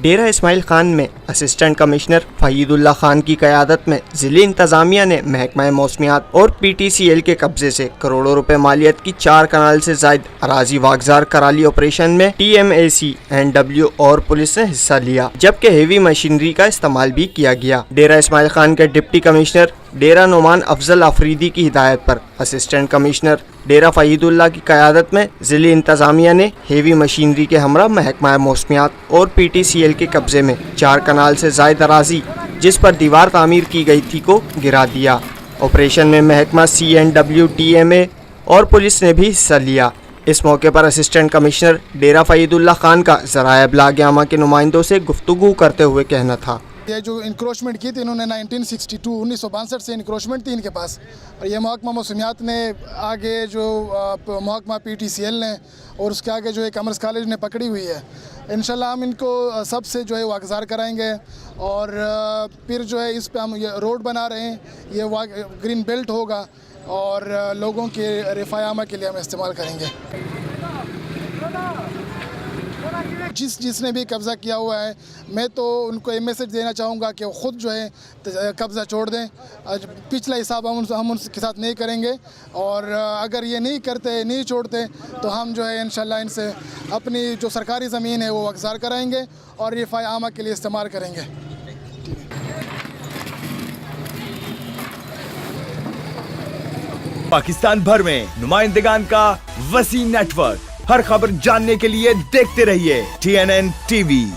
ڈیرہ اسماعیل خان میں assistant commissioner فہید اللہ خان کی قیادت میں ضلعی انتظامیہ نے محکمہ موسمیات اور پی ٹی سی ایل کے قبضے سے کروڑوں روپے مالیت کی 4 کنال سے زائد اراضی واگزار کرا لی۔ آپریشن میں ٹی ایم اے سی، این ڈبلیو اور پولیس نے حصہ لیا، جبکہ ہیوی مشینری کا استعمال بھی کیا گیا۔ ڈیرہ اسماعیل خان کے ڈپٹی کمشنر ڈیرہ نعمان افضل آفریدی کی ہدایت پر اسسٹنٹ کمشنر ڈیرہ فہید اللہ کی قیادت میں ضلعی انتظامیہ نے ہیوی مشینری کے ہمراہ محکمہ موسمیات اور پی ٹی سی ایل کے قبضے میں 4 کنال سے زائد اراضی جس پر دیوار تعمیر کی گئی تھی کو گرا دیا۔ آپریشن میں محکمہ سی، این ڈبلیو، ٹی ایم اے اور پولیس نے بھی حصہ لیا۔ اس موقع پر اسسٹنٹ کمشنر ڈیرہ فہید اللہ خان کا ذرائع ابلاغ عامہ کے نمائندوں سے گفتگو کرتے ہوئے کہنا تھا، یہ جو انکروچمنٹ کی تھی انہوں نے 1962 سے انکروچمنٹ تھی ان کے پاس، اور یہ محکمہ موسمیات نے آگے جو محکمہ پی ٹی سی ایل نے اور اس کے آگے جو کامرس کالج نے پکڑی ہوئی ہے۔ انشاءاللہ ہم ان کو سب سے جو ہے واگزار کرائیں گے، اور پھر جو ہے اس پہ ہم یہ روڈ بنا رہے ہیں، یہ گرین بیلٹ ہوگا اور لوگوں کے رفاہ عامہ کے لیے ہم استعمال کریں گے۔ جس نے بھی قبضہ کیا ہوا ہے، میں تو ان کو یہ میسج دینا چاہوں گا کہ وہ خود جو ہے قبضہ چھوڑ دیں۔ پچھلا حساب ہم ان کے ساتھ نہیں کریں گے، اور اگر یہ نہیں چھوڑتے تو ہم جو ہے انشاءاللہ ان سے اپنی جو سرکاری زمین ہے وہ واگزار کرائیں گے اور رفاہ عامہ کے لیے استعمال کریں گے۔ پاکستان بھر میں نمائندگان کا وسیع نیٹ ورک، ہر خبر جاننے کے لیے دیکھتے رہیے TNN TV۔